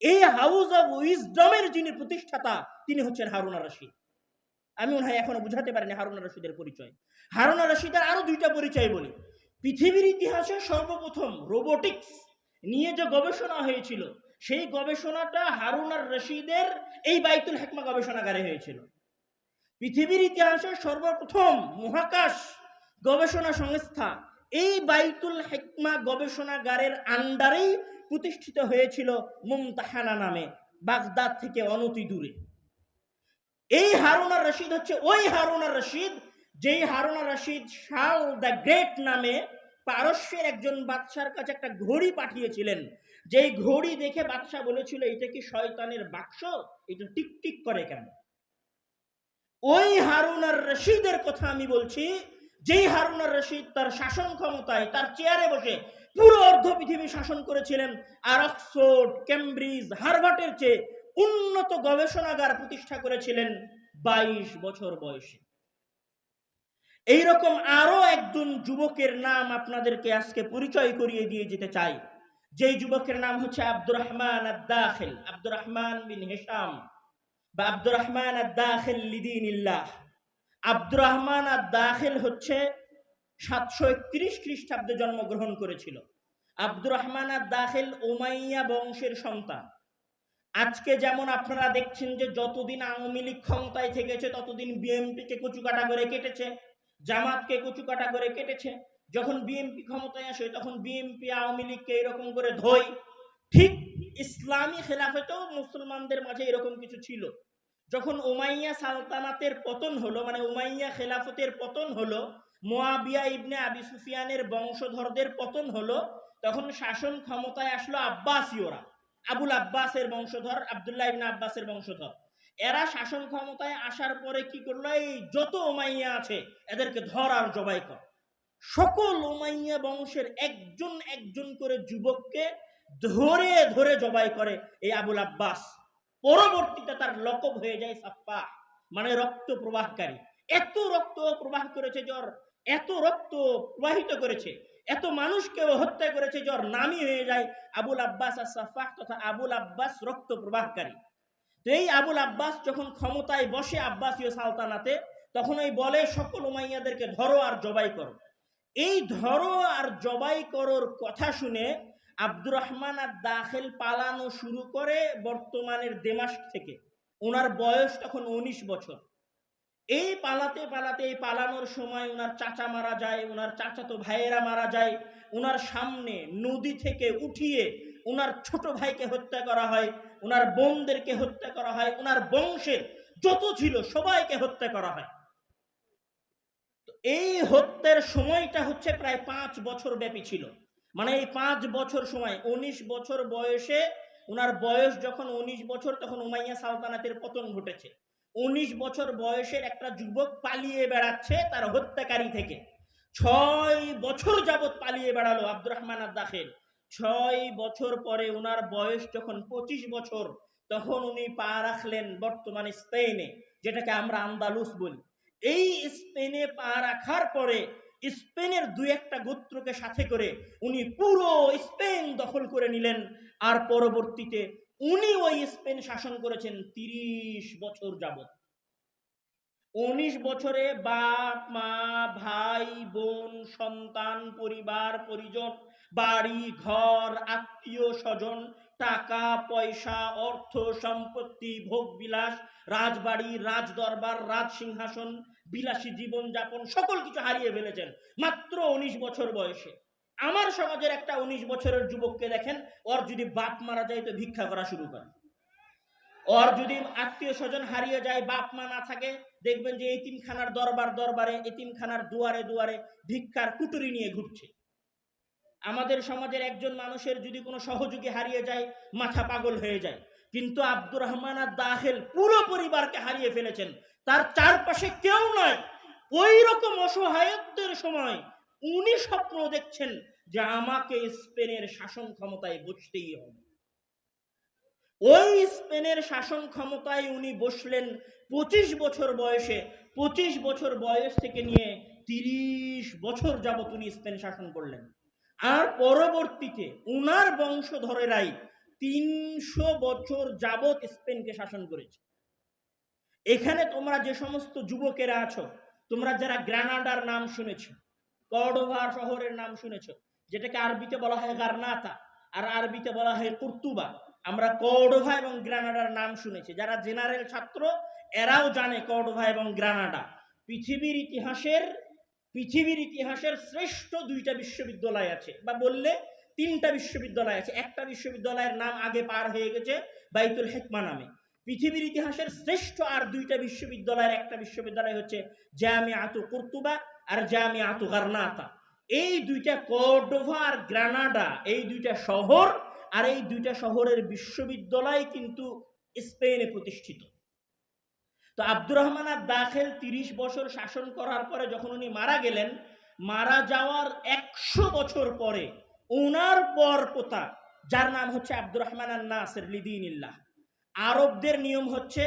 Speaker 1: এই হাউস অব উইজডমের যিনি প্রতিষ্ঠাতা, তিনি হচ্ছেন হারুনুর রশিদ। আমি মনে হয় এখনো বুঝাতে পারিনি হারুনুর রশিদের পরিচয়। হারুনুর রশিদের আরো দুইটা পরিচয় বলি। পৃথিবীর ইতিহাসে সর্বপ্রথম রোবোটিক্স নিয়ে যে গবেষণা হয়েছিল, সেই গবেষণাটা হারুনুর রশিদের এই বাইতুল হিকমা গবেষণাগারে হয়েছিল। পৃথিবীর ইতিহাসে সর্বপ্রথম মহাকাশ গবেষণা সংস্থা এই বাইতুল হিকমা গবেষণাগারের আন্ডারেই প্রতিষ্ঠিত হয়েছিল, মুমতাহানা নামে, বাগদাদ থেকে অনতি দূরে। এই হারুনুর রশিদ হচ্ছে ওই হারুনুর রশিদ, যেই হারুনুর রশিদ শাল দ্য গ্রেট নামে পারস্যের একজন বাদশার কাছে একটা ঘড়ি পাঠিয়েছিলেন। যেই ঘড়ি দেখে বাদশা বলেছিল, এটা কি শয়তানের বাক্স, এটা টিকটিক করে কেন? ওই হারুনুর রশিদের কথা আমি বলছি, যেই হারুনুর রশিদ তার শাসন ক্ষমতায়, তার চেয়ারে বসে পুরো অর্ধ পৃথিবী শাসন করেছিলেন, আর অক্সফোর্ড, কেমব্রিজ, হার্ভার্ডের চেয়ে উন্নত গবেষণাগার প্রতিষ্ঠা করেছিলেন 22 বছর বয়সে। এইরকম আরো একজন যুবকের নাম আপনাদেরকে আজকে পরিচয় করিয়ে দিয়ে যেতে চাই, যেই যুবকের নাম হচ্ছে আব্দুর রহমান আদ-দাখিল, আব্দুর রহমান বিন হিশাম বা আব্দুর রহমান আদ-দাখিল লিদিনিল্লাহ। আব্দুর রহমান আদ-দাখিল হচ্ছে 731 খ্রিস্টাব্দে জন্মগ্রহণ করেছিল। আব্দুর রহমান আদ-দাখিল উমাইয়া বংশের সন্তান। আজকে যেমন আপনারা দেখছেন যে যতদিন আওয়ামী লীগ ক্ষমতায় থেকেছে, ততদিন বিএনপিকে কচুকাটা করে কেটেছে, জামাতকে কচুকাটা করে কেটেছে। যখন বিএনপি ক্ষমতায় আসে, তখন বিএনপি আওয়ামী লীগকে এরকম করে ধোয়। ঠিক ইসলামী খেলাফতেও মুসলমানদের মাঝে এরকম কিছু ছিল। যখন উমাইয়া সালতানাতের পতন হলো, মানে উমাইয়া খেলাফতের পতন হলো, মুয়াবিয়া ইবনে আবি সুফিয়ানের বংশধরদের পতন হলো, তখন শাসন ক্ষমতায় আসলো আব্বাসীয়রা, আবুল আব্বাসের বংশধর, আব্দুল্লাহ ইবনে আব্বাসের বংশধর। এরা শাসন ক্ষমতায় আসার পরে কি করলো, এই যত উমাইয়া আছে এদেরকে ধর আর জবাই কর। সকল উমাইয়া বংশের একজন একজন করে যুবককে ধরে ধরে জবাই করে এই আবুল আব্বাস। পরবর্তীতে তার লকব হয়ে যায় সাফাহ, মানে রক্ত প্রবাহকারী। এত রক্ত প্রবাহ করেছে, এত রক্ত প্রবাহিত করেছে, এত মানুষকে হত্যা করেছে, নামই হয়ে যায় আবুল আব্বাস আস-সাফাহ তথা আবুল আব্বাস রক্ত প্রবাহকারী। তো এই আবুল আব্বাস যখন ক্ষমতায় বসে আব্বাসীয় সালতানাতে, তখন ওই বলে সকল উমাইয়াদেরকে ধরো আর জবাই করো। এই ধরো আর জবাই করোর কথা শুনে আব্দুর রহমান আর দাখিল পালানো শুরু করে বর্তমানের দেমাস্ক থেকে। ওনার বয়স তখন 19 বছর। এই পালাতে পালাতে, এই পালানোর সময় ওনার চাচা মারা যায়, ওনার চাচাতো ভাইয়েরা মারা যায়, ওনার সামনে নদী থেকে উঠিয়ে ওনার ছোট ভাইকে হত্যা করা হয়, ওনার বোনদেরকে হত্যা করা হয়, ওনার বংশের যত ছিল সবাইকে হত্যা করা হয়। এই হত্যার সময়টা হচ্ছে প্রায় 5 বছর ব্যাপী ছিল। মানে এই 5 বছর সময়, 19 বছর বয়সে, ওনার বয়স যখন 19 বছর, তখন উমাইয়া সালতানাতের পতন ঘটেছে। 19 বছর বয়সের একটা যুবক পালিয়ে বেড়াচ্ছে তার হত্যাকারী থেকে। 6 বছর যাবৎ পালিয়ে বেড়ালো আব্দুর রহমান আদ-দাখিল। 6 বছর পরে ওনার বয়স যখন 25 বছর, তখন উনি পা রাখলেন বর্তমানে স্পেনে, যেটাকে আমরা আন্দালুস বলি। এই স্পেনে পা রাখার পরে স্পেনের 2-1টা গোত্রকে সাথে করে উনি পুরো স্পেন দখল করে নিলেন। আর পরবর্তীতে উনি ওই স্পেন শাসন করেছেন 30 বছর যাবত। 19 বছরে বাপ মা, ভাই বোন, সন্তান, পরিবার পরিজন, বাড়ি ঘর, আত্মীয় স্বজন, টাকা পয়সা, অর্থ সম্পত্তি, ভোগ বিলাস, রাজবাড়ি, রাজদরবার, রাজ সিংহাসন, বিলাসী জীবন যাপন, সকল কিছু হারিয়ে ফেলেছেন মাত্র 19 বছর বয়সে। আমার সমাজের একটা 19 বছরের যুবককে দেখেন, ওর যদি বাপ মারা যায় তো ভিক্ষা করা শুরু করে। ওর যদি আত্মীয় স্বজন হারিয়ে যায়, বাপ মা না থাকে, দেখবেন যে এতিমখানার দরবারে, এতিমখানার দুয়ারে দুয়ারে ভিক্ষার কুটুরি নিয়ে ঘুরছে। আমাদের সমাজের একজন মানুষের যদি কোনো সহযোগী হারিয়ে যায়, মাথা পাগল হয়ে যায়। কিন্তু আব্দুর রহমান আদ-দাখিল পুরো পরিবারকে হারিয়ে ফেলেছেন, তার চারপাশে কেউ নয়। ওই রকম অসহায়ত্বের সময় উনি স্বপ্ন দেখছেন যে আমাকে স্পেনের শাসন ক্ষমতায় বসতেই হবে। ওই স্পেনের শাসন ক্ষমতায় উনি বসলেন 25 বছর বয়সে। 25 বছর বয়স থেকে নিয়ে 30 বছর যাবত উনি স্পেন শাসন করলেন। আর পরবর্তীতে উনার বংশধরেরাই 300 বছর যাবত স্পেনকে শাসন করেছে। এখানে তোমরা যে সমস্ত যুবকেরা আছো, তোমরা যারা গ্রানাডার নাম শুনেছো, কর্ডোভা শহরের নাম শুনেছো, যেটাকে আরবিতে বলা হয় গার্নাতা আর আরবিতে বলা হয় কুর্তুবা, আমরা কর্ডোভা এবং গ্রানাডার নাম শুনেছি। যারা জেনারেল ছাত্র এরাও জানে কর্ডোভা এবং গ্রানাডা পৃথিবীর ইতিহাসের শ্রেষ্ঠ 2টা বিশ্ববিদ্যালয় আছে, বা বললে 3টা বিশ্ববিদ্যালয় আছে। একটা বিশ্ববিদ্যালয়ের নাম আগে পার হয়ে গেছে, বাইতুল হিকমা নামে। পৃথিবীর ইতিহাসের শ্রেষ্ঠ আর 2টা বিশ্ববিদ্যালয়ের একটা বিশ্ববিদ্যালয় হচ্ছে জামিআতু কুর্তুবা আর জামিআতু গার্নাতা। এই 2টা, কর্ডোভা আর গ্রানাডা, এই 2টা শহর আর এই 2টা শহরের বিশ্ববিদ্যালয় কিন্তু স্পেনে প্রতিষ্ঠিত। তো আব্দুর রহমান আদ-দাখিল 30 বছর শাসন করার পরে যখন উনি মারা গেলেন, মারা যাওয়ার 100 বছর পরে ওনার পরপোতা, যার নাম হচ্ছে আব্দুর রহমান আন-নাসির লিদিনিল্লাহ। আরবদের নিয়ম হচ্ছে,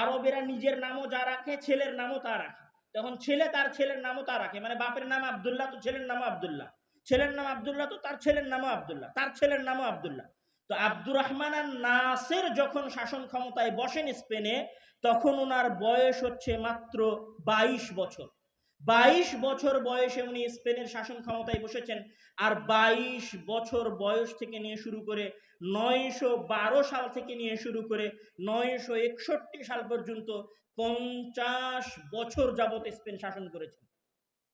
Speaker 1: আরবেরা নিজের নামও যা রাখে, ছেলের নামও তা রাখে। তখন ছেলে তার ছেলের নামও তা রাখে, মানে বাপের নাম আব্দুল্লাহ তো ছেলের নামও আব্দুল্লাহ, ছেলের নাম আব্দুল্লাহ তো তার ছেলের নামও আব্দুল্লাহ, তার ছেলের নামও আব্দুল্লাহ। তো আব্দুর রহমান আন-নাসির যখন শাসন ক্ষমতায় বসেন স্পেনে, তখন ওনার বয়স হচ্ছে মাত্র 22 বছর। 22 বছর বয়সে উনি স্পেনের শাসন ক্ষমতায় বসেছেন। আর 22 বছর বয়স থেকে নিয়ে শুরু করে 912 সাল থেকে নিয়ে শুরু করে 961 সাল পর্যন্ত 50 বছর যাবত স্পেন শাসন করেছেন।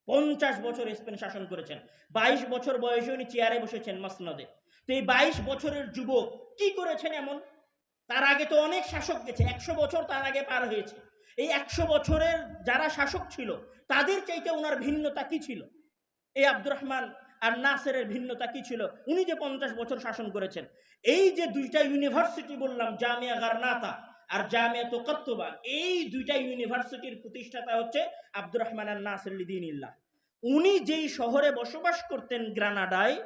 Speaker 1: 50 বছর স্পেন শাসন করেছেন। 22 বছর বয়সে উনি চেয়ারে বসেছেন মসনদে। তো এই 22 বছরের যুবক কি করেছেন এমন? তার আগে তো অনেক শাসক গেছে, 100 বছর তার আগে পার হয়েছে। এই 100 বছরের যারা শাসক ছিল তাদের চাইতে ওনার ভিন্নতা কি ছিল? এই আব্দুর রহমান আর নাসিরের ভিন্নতা কি ছিল? উনি যে 50 বছর শাসন করেছেন, এই যে 2টা ইউনিভার্সিটি বললাম, জামিয়া গার্নাতা আর জামিয়াতু কুর্তুবা, এই 2টা ইউনিভার্সিটির প্রতিষ্ঠাতা হচ্ছে আব্দুর রহমান আন-নাসির লিদিনিল্লাহ। উনি যেই শহরে বসবাস করতেন গ্রানাডায়,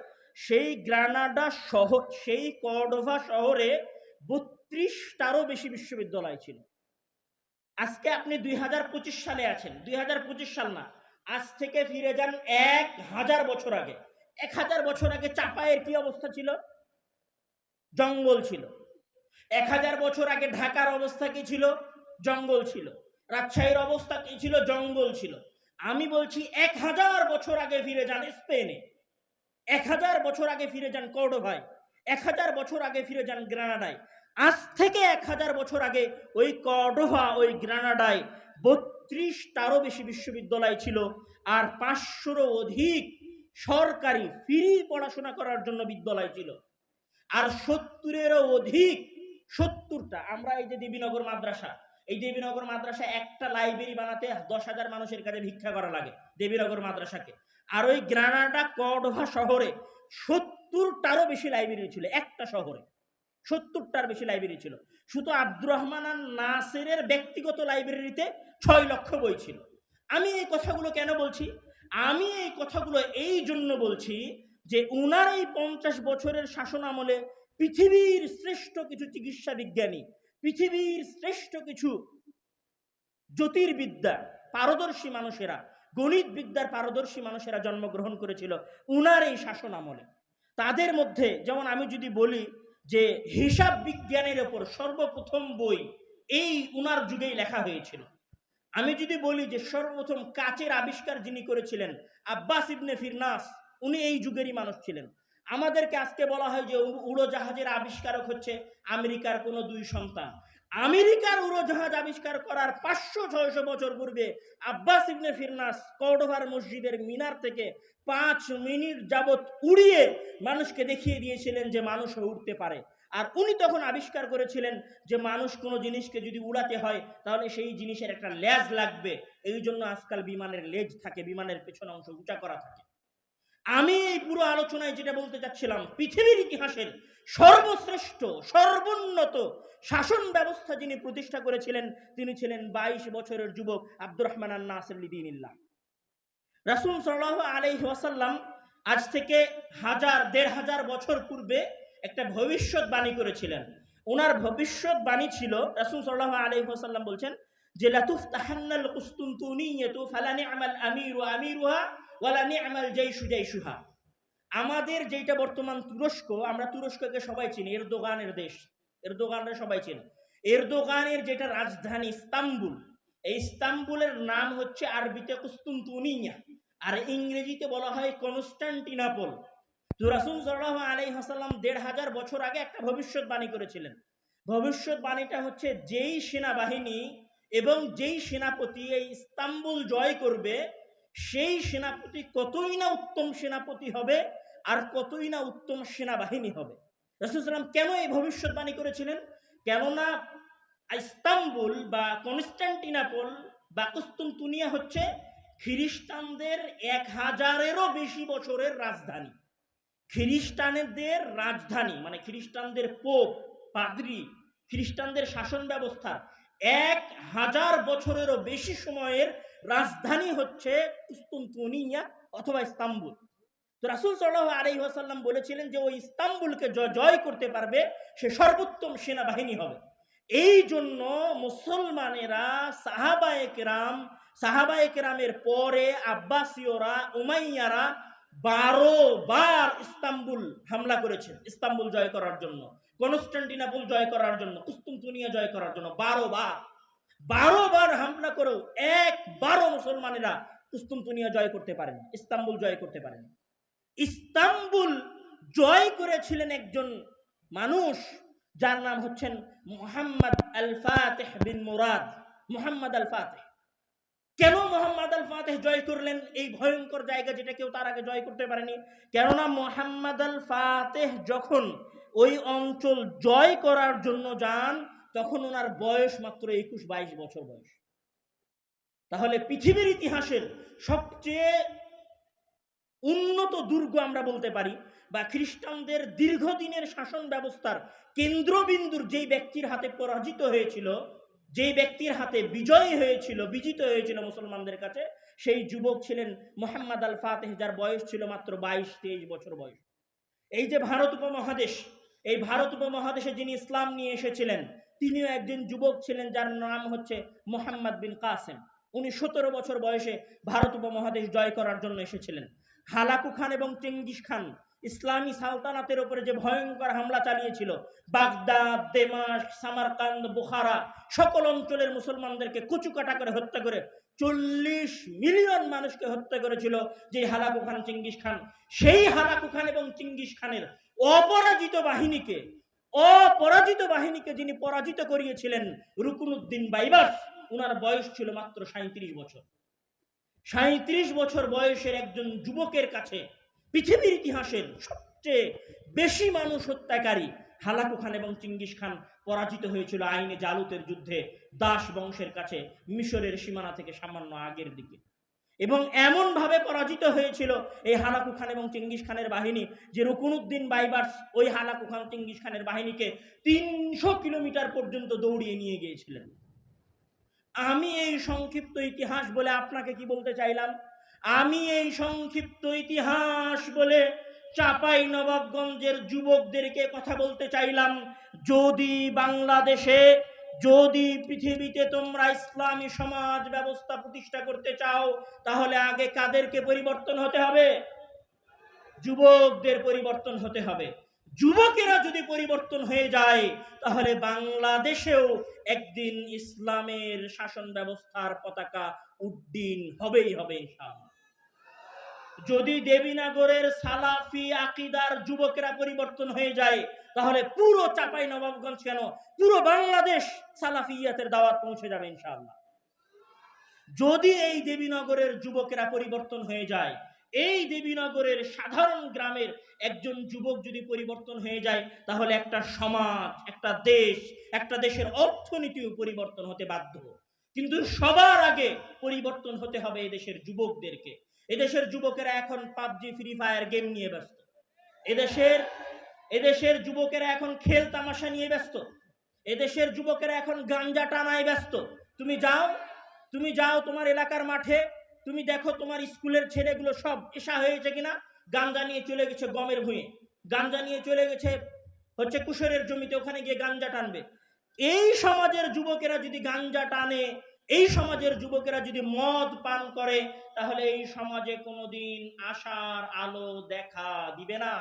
Speaker 1: সেই গ্রানাডা শহর, সেই কর্ডোভা শহরে 32টারও বেশি বিশ্ববিদ্যালয় ছিল। আজকে আপনি 2025 সালে আছেন, 2025 সাল না, আজ থেকে ফিরে যান 1000 বছর আগে। 1000 বছর আগে চাপায়ের কি অবস্থা ছিল? জঙ্গল ছিল। 1000 বছর আগে ঢাকার অবস্থা কি ছিল? জঙ্গল ছিল। রাজশাহীর অবস্থা কি ছিল? জঙ্গল ছিল। আমি বলছি 1000 বছর আগে ফিরে যান স্পেনে, 1000 বছর আগে ফিরে যান কর্ডোভায়, 1000 বছর আগে ফিরে যান গ্রানাডায়। আজ থেকে 1000 বছর আগে ওই কর্ডোভা, ওই গ্রানাডায় 32টারও বেশি বিশ্ববিদ্যালয় ছিল, আর 500রও অধিক সরকারি ফ্রি পড়াশোনা করার জন্য বিদ্যালয় ছিল, আর 70-এরও অধিক, 70টা। আমরা এই যে দেবীনগর মাদ্রাসা, এই দেবীনগর মাদ্রাসা একটা লাইব্রেরি বানাতে 10,000 মানুষের কাছে ভিক্ষা করা লাগে দেবীনগর মাদ্রাসাকে। আর ওই গ্রানাডা কর্ডোভা শহরে 70টারও বেশি লাইব্রেরি ছিল, একটা শহরে 70টার বেশি লাইব্রেরি ছিল। শুধু আব্দুর রহমান আর নাসিরের ব্যক্তিগত লাইব্রেরিতে 6 লক্ষ বই ছিল। আমি এই কথাগুলো কেন বলছি? আমি এই কথাগুলো এই জন্য বলছি যে উনার এই 50 বছরের শাসন আমলে পৃথিবীর শ্রেষ্ঠ কিছু চিকিৎসা বিজ্ঞানী, পৃথিবীর শ্রেষ্ঠ কিছু জ্যোতির্বিদ্যা পারদর্শী মানুষেরা, গণিত বিদ্যার পারদর্শী মানুষেরা জন্মগ্রহণ করেছিল উনার এই শাসন আমলে। তাদের মধ্যে যেমন আমি যদি বলি যে হিসাব বিজ্ঞানের ওপর সর্বপ্রথম বই এই উনার যুগেই লেখা হয়েছিল। আমি যদি বলি যে সর্বপ্রথম কাচের আবিষ্কার যিনি করেছিলেন আব্বাস ইবনে ফিরনাস, উনি এই যুগেরই মানুষ ছিলেন। আমাদেরকে আজকে বলা হয় যে উড়োজাহাজের আবিষ্কারক হচ্ছে আমেরিকার কোনো 2 সন্তান। আমেরিকার উড়োজাহাজ আবিষ্কার করার 500-600 বছর পূর্বে আব্বাস ইবনে ফিরনাস কর্ডোভার মসজিদের মিনার থেকে 5 মিনিট যাবত উড়িয়ে মানুষকে দেখিয়ে দিয়েছিলেন যে মানুষও উঠতে পারে। আর উনি তখন আবিষ্কার করেছিলেন যে মানুষ কোনো জিনিসকে যদি উড়াতে হয় তাহলে সেই জিনিসের একটা লেজ লাগবে। এই জন্য আজকাল বিমানের লেজ থাকে, বিমানের পেছন অংশ উঁচা করা থাকে। আমি এই পুরো আলোচনায় যেটা বলতে চাচ্ছিলাম, পৃথিবীর ইতিহাসের সর্বশ্রেষ্ঠ সর্বোন্নত শাসন ব্যবস্থা যিনি প্রতিষ্ঠা করেছিলেন তিনি ছিলেন 22 বছরের যুবক আব্দুর রহমান আন নাসির লিদিনিল্লাহ। রাসূল সাল্লাল্লাহু আলাইহি ওয়াসাল্লাম আজ থেকে 1000-1500 বছর পূর্বে একটা ভবিষ্যৎবাণী করেছিলেন। ওনার ভবিষ্যৎবাণী ছিল, রাসূল সাল্লাল্লাহু আলাইহি ওয়াসাল্লাম বলছেন যে লাতুফতাহান্নাল কুসতুনতুনিয়াতু ফালা নি'মাল আমিরু আমিরুহা ওয়ালা নি'মাল জাইশু জাইশুহা। আমাদের যেটা বর্তমান তুরস্ক, আমরা তুরস্ককে সবাই চিনি, এরদোগানের দেশ, এরদোগানরা সবাই চিনি। এরদোগানের যেটা রাজধানী ইস্তাম্বুল, এই ইস্তাম্বুলের নাম হচ্ছে আরবিতে কুসতুনতুনিয়া, আর ইংরেজিতে বলা হয় কনস্টান্টিনোপল। তো রাসূল সাল্লাল্লাহু আলাইহি ওয়াসাল্লাম 1500 বছর আগে একটা ভবিষ্যৎবাণী করেছিলেন। ভবিষ্যৎবাণীটা হচ্ছে যেই সেনাবাহিনী এবং যেই সেনাপতি এই ইস্তাম্বুল জয় করবে সেই সেনাপতি কতই না উত্তম সেনাপতি হবে আর কতই না উত্তম সেনাবাহিনী হবে। রাসূল সাল্লাল্লাহু কেন এই ভবিষ্যৎবাণী করেছিলেন? কেননা ইস্তাম্বুল বা কনস্টান্টিনোপল বা কুস্তুনতুনিয়া হচ্ছে খ্রিস্টানদের 1000-এরও বেশি বছরের রাজধানী। খ্রিস্টানদের রাজধানী মানে খ্রিস্টানদের পোপ, পাদ্রী, খ্রিস্টানদের শাসন ব্যবস্থা 1000 বছরেরও বেশি সময়ের রাজধানী হচ্ছে কুস্তুনতুনিয়া অথবা ইস্তাম্বুল। তো রাসূল সাল্লাল্লাহু আলাইহি ওয়াসাল্লাম বলেছিলেন যে ওই ইস্তাম্বুলকে জয় করতে পারবে সে সর্বোত্তম সেনাবাহিনী হবে। এই জন্য মুসলমানেরা সাহাবায়ে কেরামের পরে আব্বাসীয়রা, উমাইয়ারা 12 বার ইস্তাম্বুল হামলা করেছেন ইস্তাম্বুল জয় করার জন্য, কনস্টান্টিনোপল জয় করার জন্য, কুস্তুনতুনিয়া জয় করার জন্য 12 বার হামলা করেও একবারও মুসলমানেরা কুস্তুনতুনিয়া জয় করতে পারেন, ইস্তাম্বুল জয় করতে পারেন। ইস্তাম্বুল জয় করেছিলেন একজন মানুষ যার নাম হচ্ছেন মুহাম্মদ আল ফাতিহ বিন মুরাদ। মুহাম্মদ আল ফাতিহ কেন মুহাম্মদ আল ফাতিহ জয় করলেন এই ভয়ঙ্কর জায়গা যেটা কেউ তার আগে জয় করতে পারেনি? কেননা মুহাম্মদ আল ফাতিহ যখন ওই অঞ্চল জয় করার জন্য যান তখন ওনার বয়স মাত্র 21-22 বছর বয়স। তাহলে পৃথিবীর ইতিহাসের সবচেয়ে উন্নত দুর্গ আমরা বলতে পারি বা খ্রিস্টানদের দীর্ঘদিনের শাসন ব্যবস্থার কেন্দ্রবিন্দুর যেই ব্যক্তির হাতে পরাজিত হয়েছিল, যেই ব্যক্তির হাতে বিজিত হয়েছিল মুসলমানদের কাছে, সেই যুবক ছিলেন মুহাম্মদ আল ফাতিহ, যার বয়স ছিল মাত্র 22-23 বছর বয়স। এই যে ভারত উপমহাদেশ, এই ভারত উপমহাদেশে যিনি ইসলাম নিয়ে এসেছিলেন তিনিও একজন যুবক ছিলেন যার নাম হচ্ছে মুহাম্মদ বিন কাসেম। উনি 17 বছর বয়সে ভারত উপমহাদেশ জয় করার জন্য এসেছিলেন। হালাকু খান এবং চেঙ্গিস খান ইসলামী সালতানাতের উপরে যে ভয়ঙ্কর হামলা চালিয়েছিল, বাগদাদ, দেমাস্ক, সামারকান্দ, বুখারা সকল অঞ্চলের মুসলমানদেরকে কুচুকাটা করে হত্যা করে 40 মিলিয়ন মানুষকে হত্যা করেছিল যে হালাকু খান, চেঙ্গিস খান। সেই হালাকু খান এবং চেঙ্গিস খানের অপরাজিত বাহিনীকে যিনি পরাজিত করিয়েছিলেন রুকনুদ্দিন বাইবাস, উনার বয়স ছিল মাত্র 37 বছর। 37 বছর বয়সের একজন যুবকের কাছে পৃথিবীর ইতিহাসের সবচেয়ে বেশি মানুষ হত্যাকারী হালাকু খান এবং চেঙ্গিস খান পরাজিত হয়েছিল আইনে জালুতের যুদ্ধে দাস বংশের কাছে, মিশরের সীমানা থেকে সামান্য আগের দিকে। এবং এমন ভাবে পরাজিত হয়েছিল এই হালাকু খান এবং চেঙ্গিস খানের বাহিনী যে রুকনুদ্দিন বাইবার্স ওই হালাকু খান চেঙ্গিস খানের বাহিনীকে 300 কিলোমিটার পর্যন্ত দৌড়িয়ে নিয়ে গিয়েছিলেন। আমি এই সংক্ষিপ্ত ইতিহাস বলে আপনাকে কি বলতে চাইলাম? আমি এই সংক্ষিপ্ত ইতিহাস বলে চাঁপাই নবাবগঞ্জের যুবকদেরকে কথা বলতে চাইলাম, যদি বাংলাদেশে, যদি পৃথিবীতে তোমরা ইসলামী সমাজ ব্যবস্থা প্রতিষ্ঠা করতে চাও, তাহলে আগে কাদেরকে পরিবর্তন হতে হবে? যুবকদের পরিবর্তন হতে হবে। যুবকেরা যদি পরিবর্তন হয়ে যায়, তাহলে বাংলাদেশেও একদিন ইসলামের শাসন ব্যবস্থার পতাকা উড্ডীন হবেই হবে ইনশাআল্লাহ। যদি দেবীনগরের সালাফি আকীদার যুবকেরা পরিবর্তন হয়ে যায়, তাহলে পুরো চাঁপাই নবাবগঞ্জ কেন, পুরো বাংলাদেশ সালাফিয়াতের দাওয়াত পৌঁছে যাবে ইনশাআল্লাহ। যদি এই দেবীনগরের যুবকেরা পরিবর্তন হয়ে যায়, এই দেবীনগরের সাধারণ গ্রামের একজন যুবক যদি পরিবর্তন হয়ে যায়, তাহলে একটা সমাজ, একটা দেশ, একটা দেশের অর্থনীতিও পরিবর্তন হতে বাধ্য। কিন্তু সবার আগে পরিবর্তন হতে হবে এদেশের যুবকদেরকে। এদেশের যুবকেরা এখন পাবজি, ফ্রি ফায়ার গেম নিয়ে ব্যস্ত। এদেশের যুবকেরা এখন খেল তামাশা নিয়ে ব্যস্ত। এদেশের যুবকেরা এখন গাঞ্জা টানায় ব্যস্ত। তুমি যাও তোমার এলাকার মাঠে, তুমি দেখো তোমার স্কুলের ছেলেগুলো সব এসা হয়েছে কিনা, গাঞ্জা নিয়ে চলে গেছে গমের ভুঁয়ে, গাঞ্জা নিয়ে চলে গেছে হচ্ছে কুশরের জমিতে, ওখানে গিয়ে গাঞ্জা টানবে। এই সমাজের যুবকেরা যদি গাঞ্জা টানে, এই সমাজের যুবকেরা যদি মদ পান করে, তাহলে এই সমাজে কোনোদিন আশার আলো দেখা দিবে না।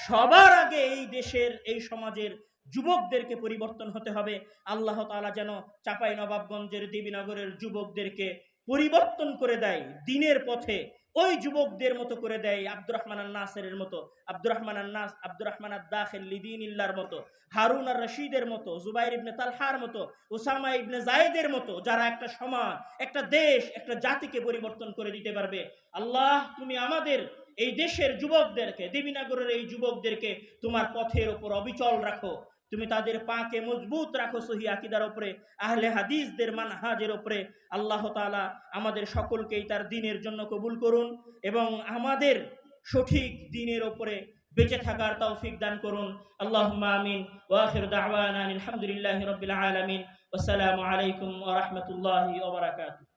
Speaker 1: সবার আগে এই দেশের, এই সমাজের যুবকদেরকে পরিবর্তন হতে হবে। আল্লাহ তাআলা যেন চাঁপাই নবাবগঞ্জের, দেবীনগরের যুবকদেরকে পরিবর্তন করে দেয় দিনের পথে, ওই যুবকদের মতো করে দেয়, আব্দুর রহমান আন-নাসিরের মতো, আব্দুর রহমান আদ-দাখিল লিদীনিল্লাহর মতো, হারুন আর রশিদের মতো, জুবাইর ইবনে তালহার মতো, উসামা ইবনে যায়েদের মতো, যারা একটা সমাজ, একটা দেশ, একটা জাতিকে পরিবর্তন করে দিতে পারবে। আল্লাহ, তুমি আমাদের এই দেশের যুবকদেরকে, দেবীনগরের এই যুবকদেরকে তোমার পথের উপর অবিচল রাখো। তুমি তাদের পাকে মজবুত রাখো সহিহ আকীদার উপরে, আহলে হাদিসদের মানহাজের উপরে। আল্লাহ তাআলা আমাদের সকলকেই তার দ্বীনের জন্য কবুল করুন এবং আমাদের সঠিক দ্বীনের উপরে বেঁচে থাকার তৌফিক দান করুন। আল্লাহুম্মা আমিন। ওয়া আখিরু দাওয়ানা আলহামদুলিল্লাহি রাব্বিল আলামিন। ওয়াসসালামু আলাইকুম ওয়া রাহমাতুল্লাহি ওয়া বারাকাতুহু।